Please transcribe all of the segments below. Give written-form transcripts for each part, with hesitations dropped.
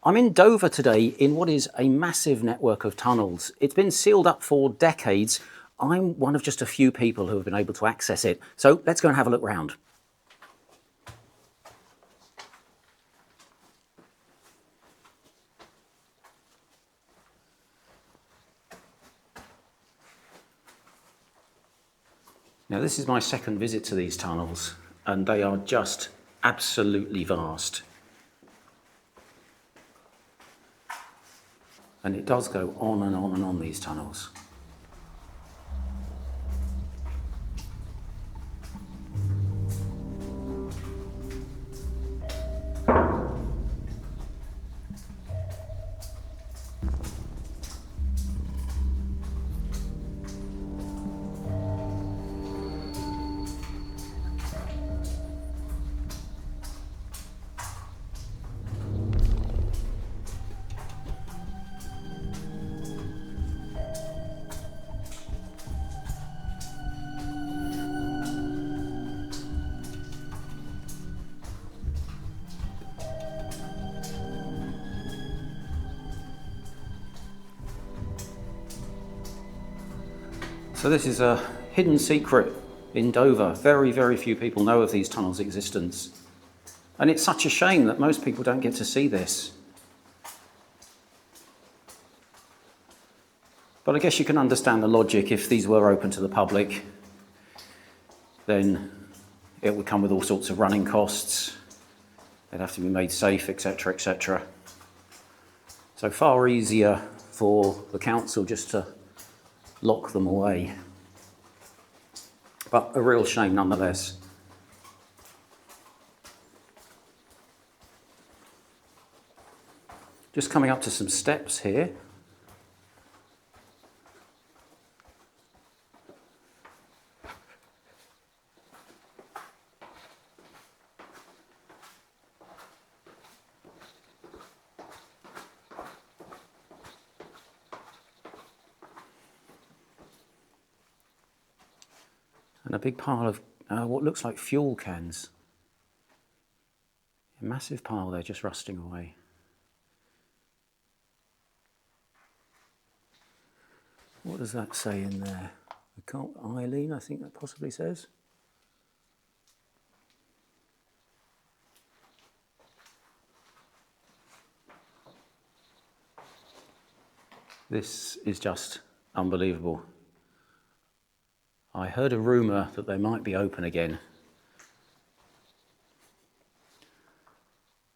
I'm in Dover today in what is a massive network of tunnels. It's been sealed up for decades. I'm one of just a few people who have been able to access it. So let's go and have a look round. Now, this is my second visit to these tunnels, and they are just absolutely vast. And it does go on and on and on, these tunnels. So this is a hidden secret in Dover. Very, very few people know of these tunnels' existence. And it's such a shame that most people don't get to see this. But I guess you can understand the logic. If these were open to the public, then it would come with all sorts of running costs. They'd have to be made safe, etc., etc. So far easier for the council just to lock them away. But a real shame nonetheless. Just coming up to some steps here. And a big pile of what looks like fuel cans. A massive pile there just rusting away. What does that say in there? Eileen, I think that possibly says. This is just unbelievable. I heard a rumour that they might be open again.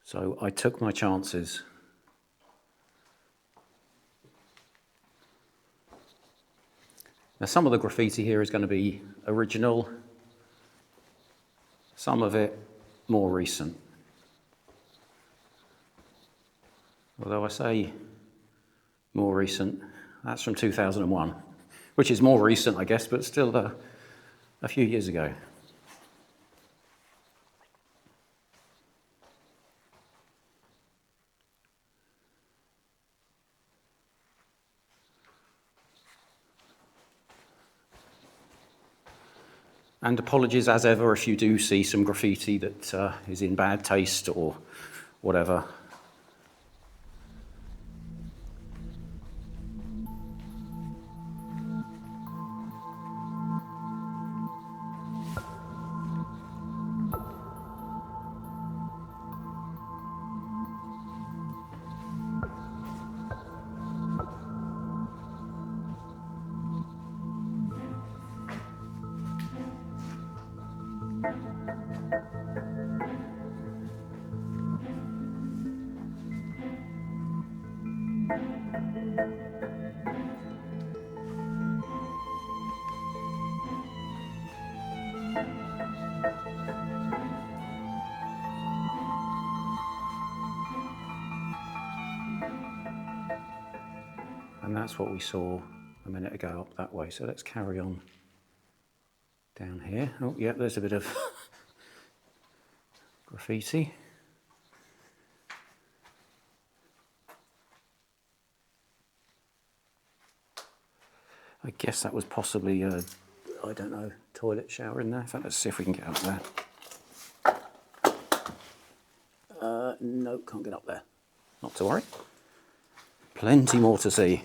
So I took my chances. Now, some of the graffiti here is going to be original, some of it more recent. Although I say more recent, that's from 2001, which is more recent, I guess, but still a few years ago. And apologies as ever if you do see some graffiti that is in bad taste or whatever. And that's what we saw a minute ago up that way. So let's carry on down here. Oh, yeah, there's a bit of graffiti. I guess that was possibly a, I don't know, toilet shower in there. In fact, let's see if we can get up there. No, can't get up there. Not to worry. Plenty more to see.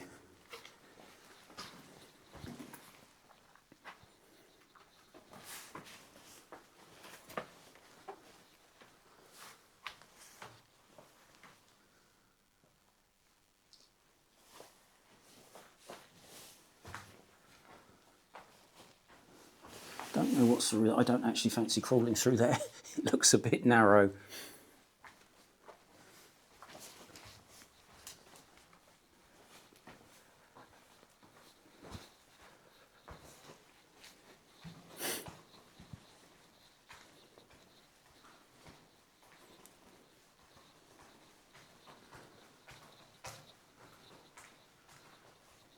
Don't know what's the real. I don't actually fancy crawling through there. It looks a bit narrow.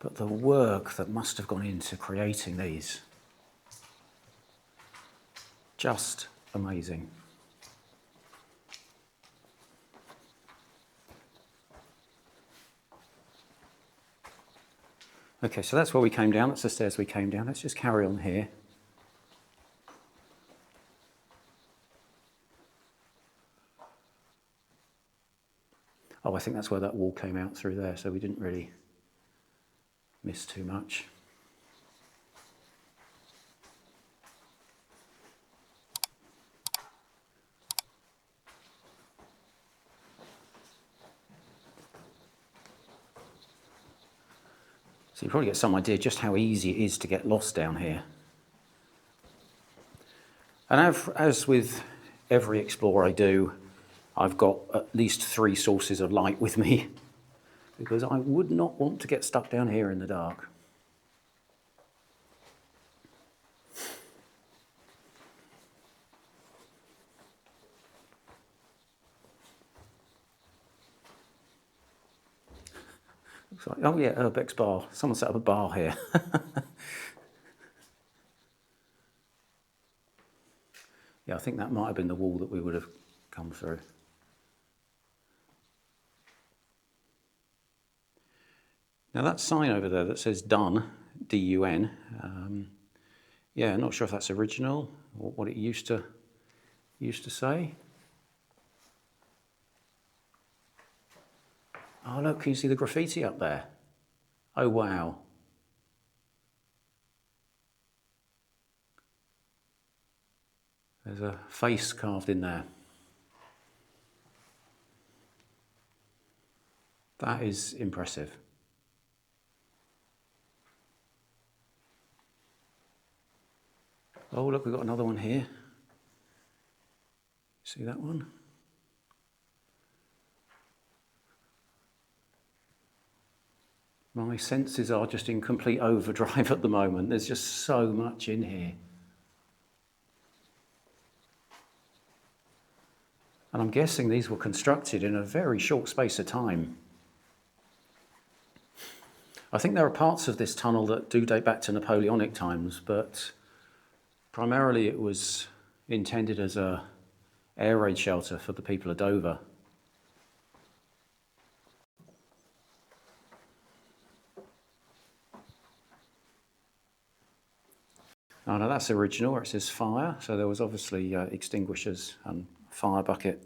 But the work that must have gone into creating these, just amazing. Okay, so that's where we came down. That's the stairs we came down. Let's just carry on here. Oh, I think that's where that wall came out through there, so we didn't really miss too much. So you probably get some idea just how easy it is to get lost down here. And as with every explorer I do, I've got at least 3 sources of light with me because I would not want to get stuck down here in the dark. Looks like, oh yeah, Urbex's bar. Someone set up a bar here. Yeah, I think that might have been the wall that we would have come through. Now that sign over there that says done, D-U-N, yeah, not sure if that's original or what it used to say. Oh look, can you see the graffiti up there? Oh wow. There's a face carved in there. That is impressive. Oh look, we've got another one here. See that one? My senses are just in complete overdrive at the moment. There's just so much in here. And I'm guessing these were constructed in a very short space of time. I think there are parts of this tunnel that do date back to Napoleonic times, but primarily it was intended as a air raid shelter for the people of Dover. Oh no, that's original where it says fire, so there was obviously extinguishers and fire bucket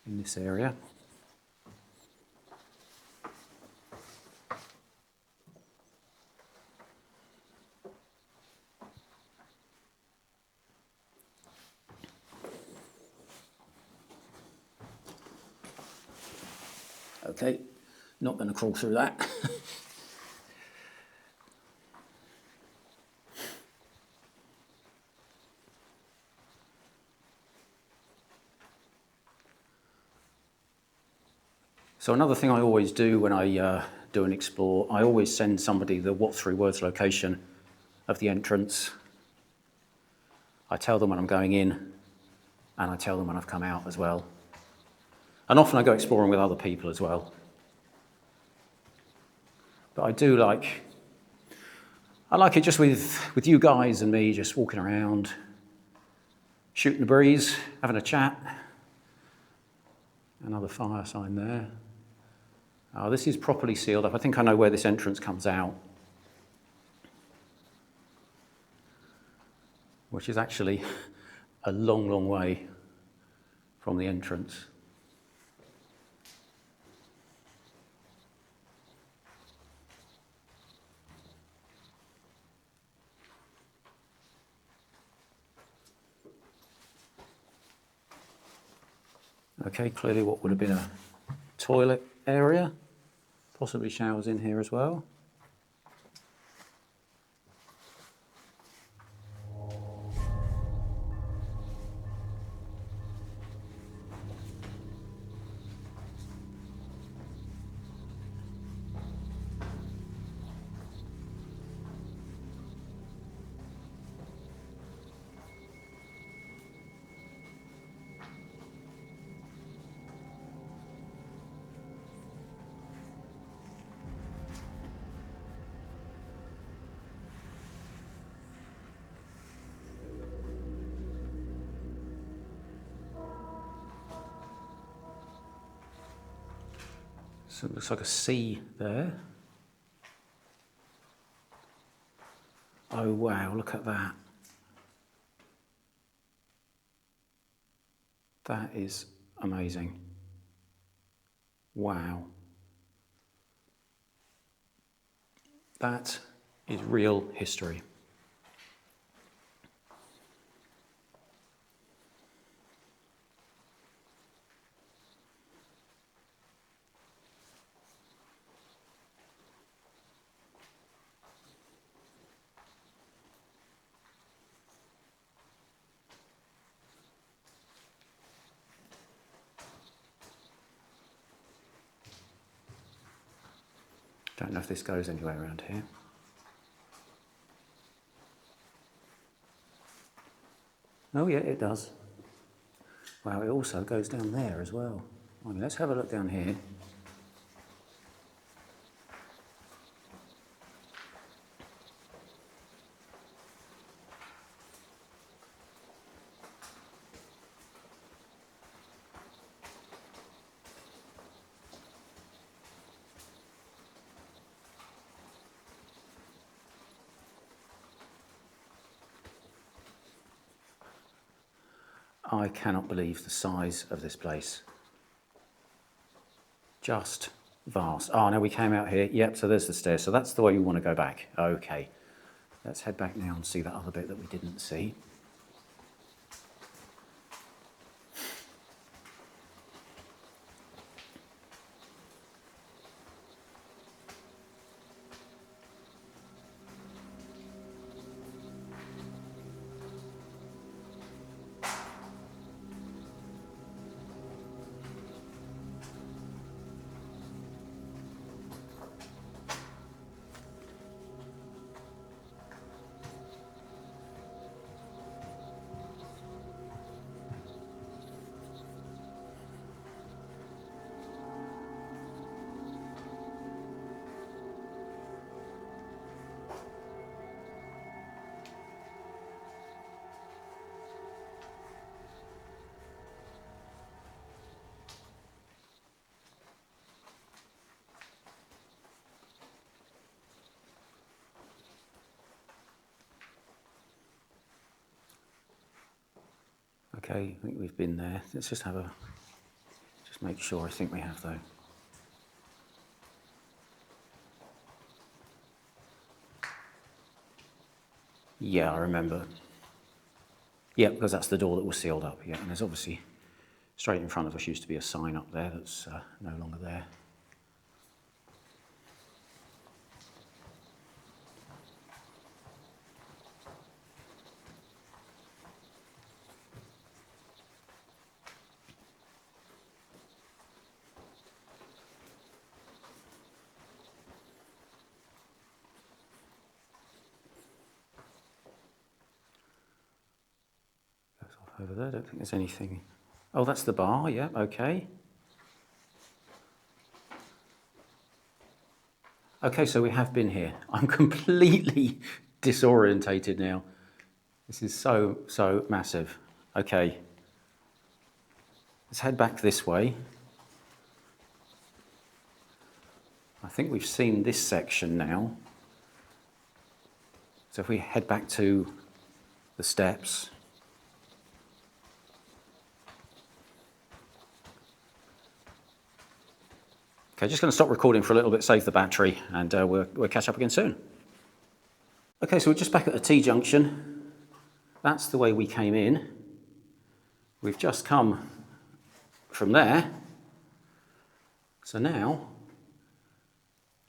in this area. Okay, not going to crawl through that. So another thing I always do when I do an explore, I always send somebody the what three words location of the entrance. I tell them when I'm going in, and I tell them when I've come out as well. And often I go exploring with other people as well. But I like it just with you guys and me just walking around, shooting the breeze, having a chat. Another fire sign there. Oh, this is properly sealed up. I think I know where this entrance comes out, which is actually a long, long way from the entrance. Okay, clearly what would have been a toilet area, possibly showers in here as well. So it looks like a sea there. Oh wow, look at that. That is amazing. Wow. That is real history. Don't know if this goes anywhere around here. Oh yeah, it does. Wow, it also goes down there as well. I mean, let's have a look down here. I cannot believe the size of this place. Just vast. Oh, no, we came out here. Yep, so there's the stairs. So that's the way you want to go back. Okay. Let's head back now and see that other bit that we didn't see. Okay, I think we've been there. Let's just make sure I think we have though. Yeah, I remember. Yeah, because that's the door that was sealed up. Yeah, and there's obviously straight in front of us used to be a sign up there that's no longer there. Goes off over there. I don't think there's anything. Oh, that's the bar. Yeah, okay. Okay, so we have been here. I'm completely disorientated now. This is so massive. Okay. Let's head back this way. I think we've seen this section now. So if we head back to the steps. Okay, just going to stop recording for a little bit, save the battery, and we'll catch up again soon. Okay, so we're just back at the T-junction. That's the way we came in. We've just come from there. So now,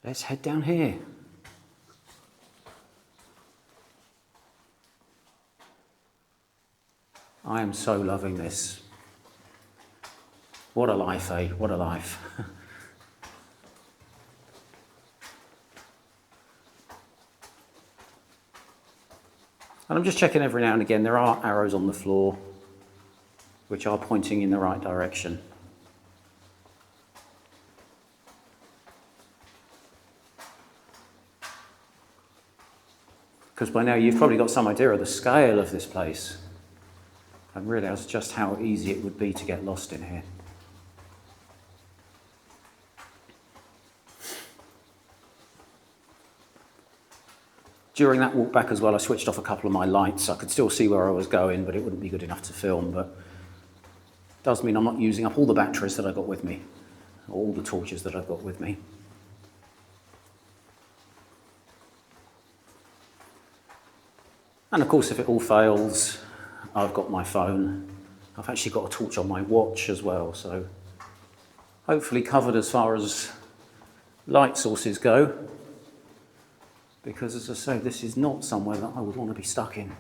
let's head down here. I am so loving this. What a life, eh? What a life. And I'm just checking every now and again. There are arrows on the floor which are pointing in the right direction. Because by now you've probably got some idea of the scale of this place and realise just how easy it would be to get lost in here. During that walk back as well, I switched off a couple of my lights. I could still see where I was going, but it wouldn't be good enough to film. But it does mean I'm not using up all the batteries that I've got with me, or all the torches that I've got with me. And of course, if it all fails, I've got my phone. I've actually got a torch on my watch as well, so hopefully covered as far as light sources go. Because as I say, this is not somewhere that I would want to be stuck in.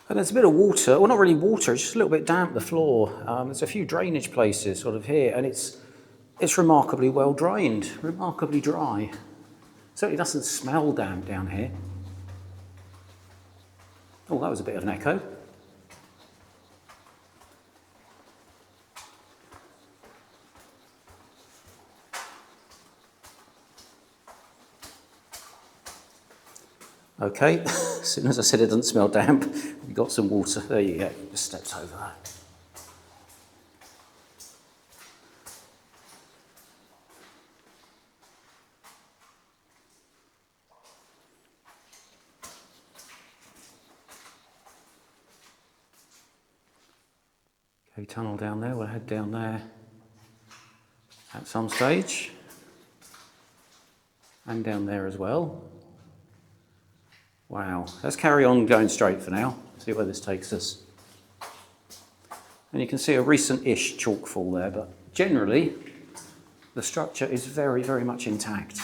And there's a bit of water, well not really water, it's just a little bit damp, the floor. There's a few drainage places sort of here, and it's remarkably well drained, remarkably dry. Certainly doesn't smell damp down here. Oh, that was a bit of an echo. Okay, as soon as I said it doesn't smell damp, we got some water. There you go, just stepped over that. Okay, tunnel down there, we'll head down there at some stage. And down there as well. Wow, let's carry on going straight for now, see where this takes us. And you can see a recent-ish chalkfall there, but generally the structure is very, very much intact.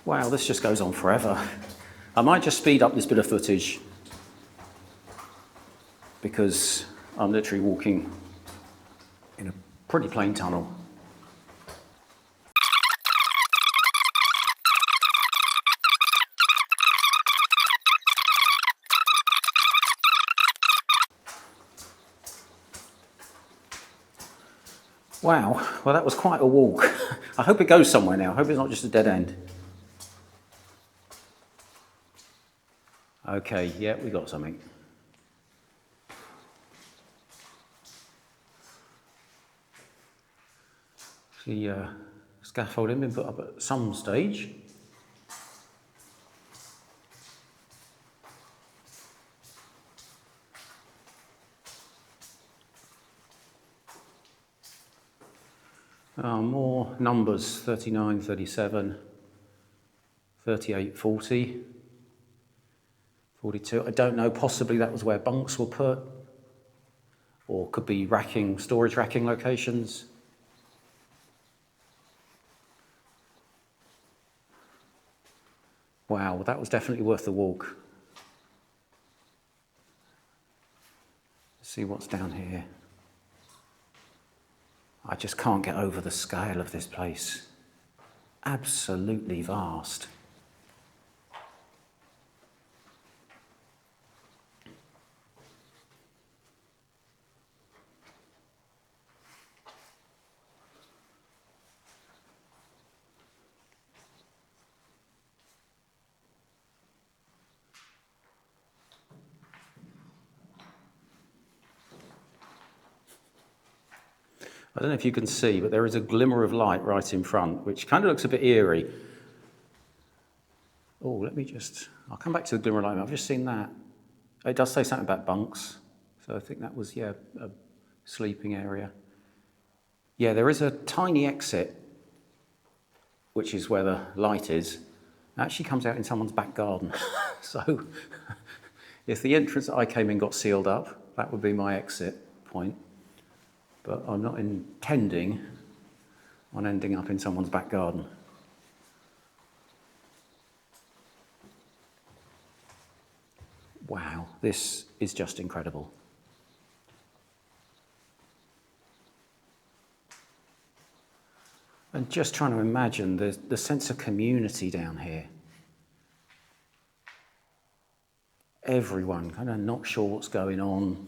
Wow, this just goes on forever. I might just speed up this bit of footage because I'm literally walking in a pretty plain tunnel. Wow, well that was quite a walk. I hope it goes somewhere now. I hope it's not just a dead end. Okay, yeah, we got something. The scaffolding been put up at some stage. More numbers, 39, 37, 38, 40, 42. I don't know, possibly that was where bunks were put, or could be racking, storage racking locations. Wow, that was definitely worth the walk. Let's see what's down here. I just can't get over the scale of this place. Absolutely vast. I don't know if you can see, but there is a glimmer of light right in front, which kind of looks a bit eerie. Oh, I'll come back to the glimmer of light. I've just seen that. It does say something about bunks. So I think that was, a sleeping area. Yeah, there is a tiny exit, which is where the light is. It actually comes out in someone's back garden. So if the entrance that I came in got sealed up, that would be my exit point. But I'm not intending on ending up in someone's back garden. Wow, this is just incredible. And just trying to imagine the sense of community down here. Everyone kind of not sure what's going on.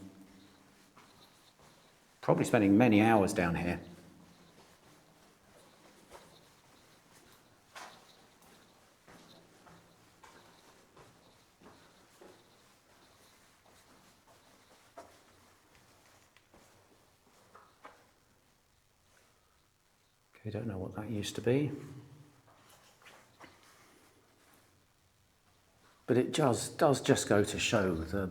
Probably spending many hours down here. Okay, don't know what that used to be. But it does just go to show the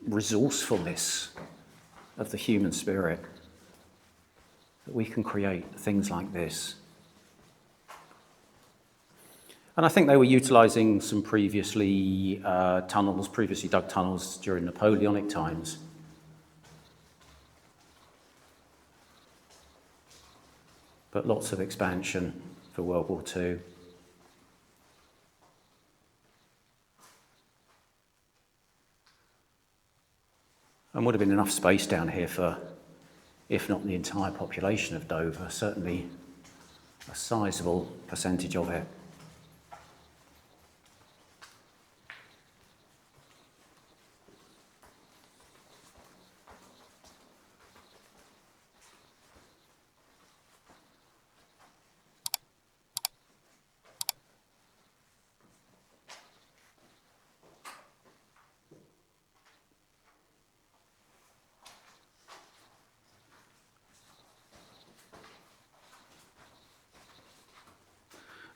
resourcefulness of the human spirit, that we can create things like this. And I think they were utilising some previously dug tunnels during Napoleonic times. But lots of expansion for World War II. And would have been enough space down here for, if not the entire population of Dover, certainly a sizable percentage of it.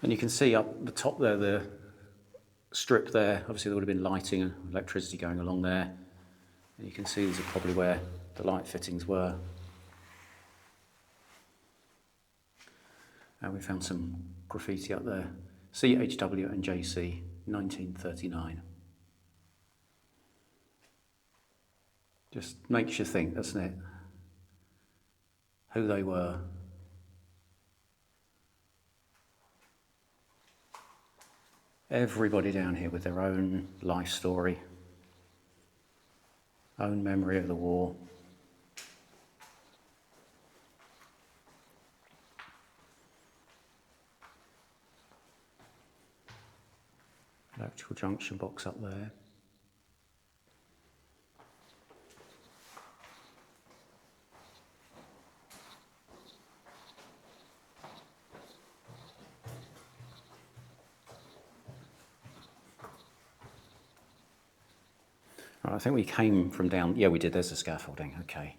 And you can see up the top there, the strip there, obviously there would have been lighting and electricity going along there. And you can see these are probably where the light fittings were. And we found some graffiti up there. CHW and JC, 1939. Just makes you think, doesn't it? Who they were. Everybody down here with their own life story, own memory of the war. Electrical junction box up there. Right, I think we came from down, yeah we did, there's the scaffolding, okay.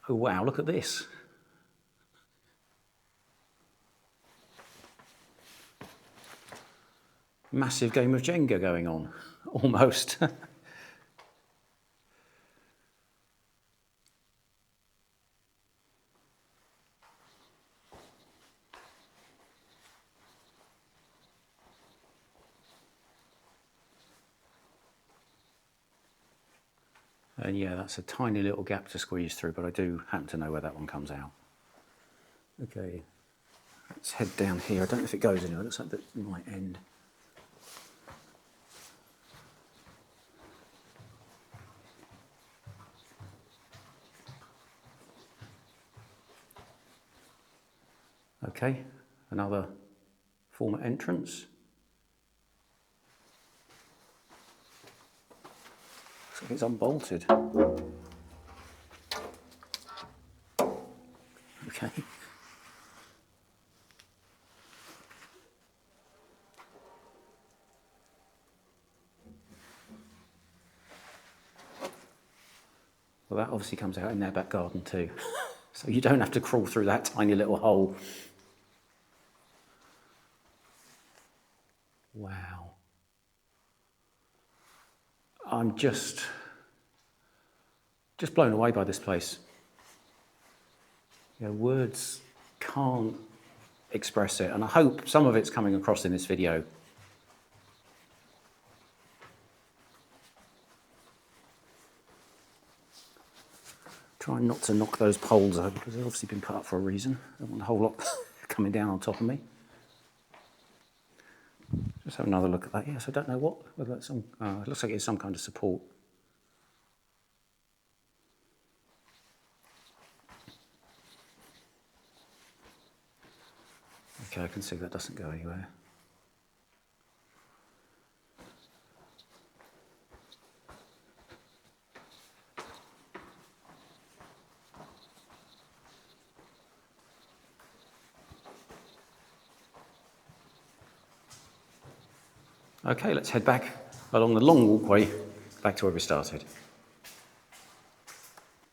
Oh wow, look at this. Massive game of Jenga going on, almost. And yeah, that's a tiny little gap to squeeze through, but I do happen to know where that one comes out. Okay, let's head down here. I don't know if it goes anywhere, it looks like it might end. Okay, another former entrance. Looks like it's unbolted. Okay. Well, Well, that obviously comes out in their back garden too. So you don't have to crawl through that tiny little hole. Wow. I'm just blown away by this place. You know, words can't express it, and I hope some of it's coming across in this video. Trying not to knock those poles over because they've obviously been put up for a reason. I don't want a whole lot coming down on top of me. Just have another look at that. Yes, I don't know whether that's some. It looks like it's some kind of support. Okay, I can see that doesn't go anywhere. Okay, let's head back along the long walkway back to where we started.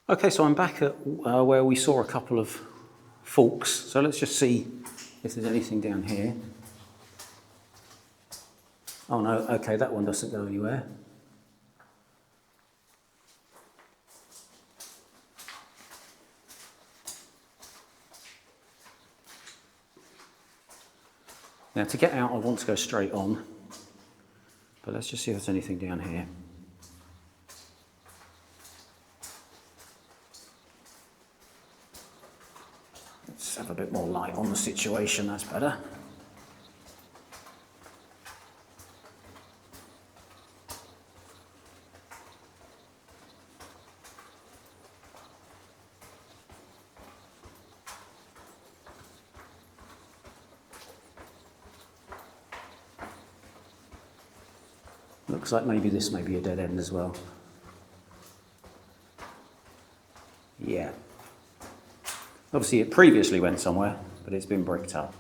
Okay, so I'm back at where we saw a couple of forks. So let's just see if there's anything down here. Oh no, okay, that one doesn't go anywhere. Now to get out, I want to go straight on. But let's just see if there's anything down here. Let's have a bit more light on the situation, that's better. Looks like maybe this may be a dead end as well. Yeah. Obviously it previously went somewhere, but it's been bricked up.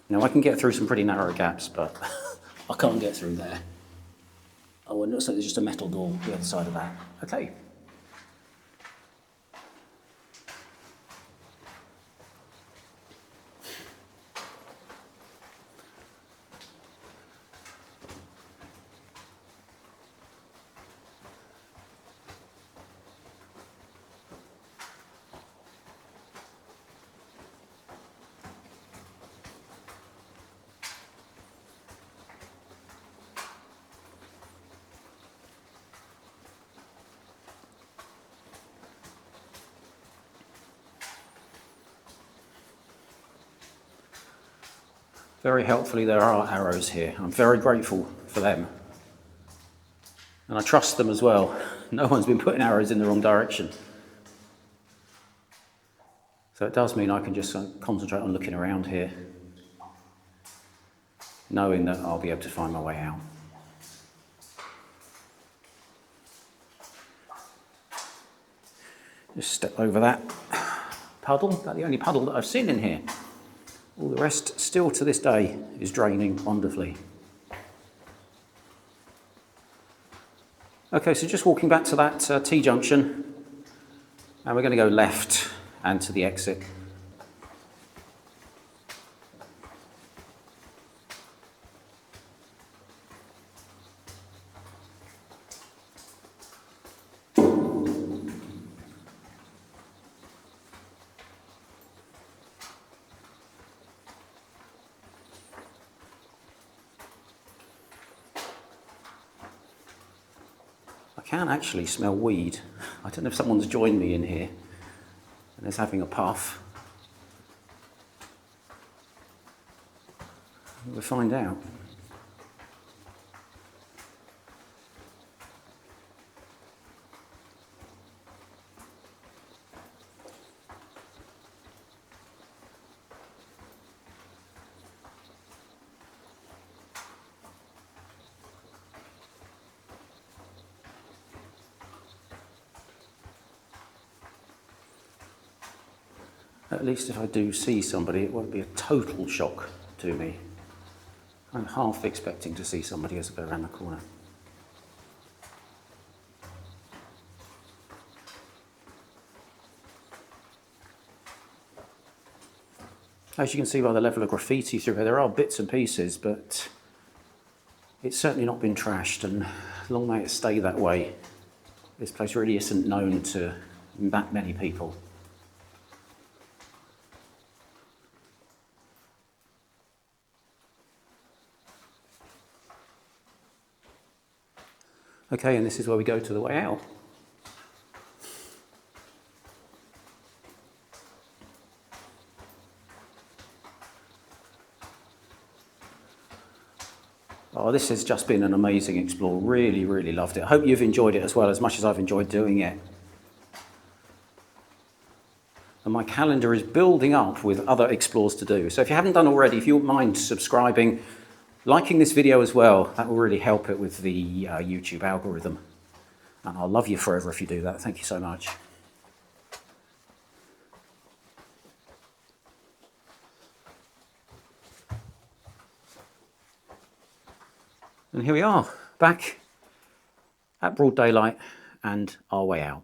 Now I can get through some pretty narrow gaps, but I can't get through there. Oh, it looks like there's just a metal door the other side of that. Okay. Very helpfully, there are arrows here. I'm very grateful for them. And I trust them as well. No one's been putting arrows in the wrong direction. So it does mean I can just concentrate on looking around here, knowing that I'll be able to find my way out. Just step over that puddle. That's the only puddle that I've seen in here. All the rest, still to this day, is draining wonderfully. Okay, so just walking back to that T-junction, and we're going to go left and to the exit. I can actually smell weed. I don't know if someone's joined me in here and is having a puff. We'll find out. At least if I do see somebody, it won't be a total shock to me. I'm half expecting to see somebody as I go around the corner. As you can see by the level of graffiti through here, there are bits and pieces, but it's certainly not been trashed, and long may it stay that way. This place really isn't known to that many people. Okay, and this is where we go to the way out. Oh, this has just been an amazing explore. Really, really loved it. I hope you've enjoyed it as well, as much as I've enjoyed doing it. And my calendar is building up with other explores to do. So if you haven't done already, if you wouldn't mind subscribing, liking this video as well, that will really help it with the YouTube algorithm. And I'll love you forever if you do that. Thank you so much. And here we are, back at broad daylight and our way out.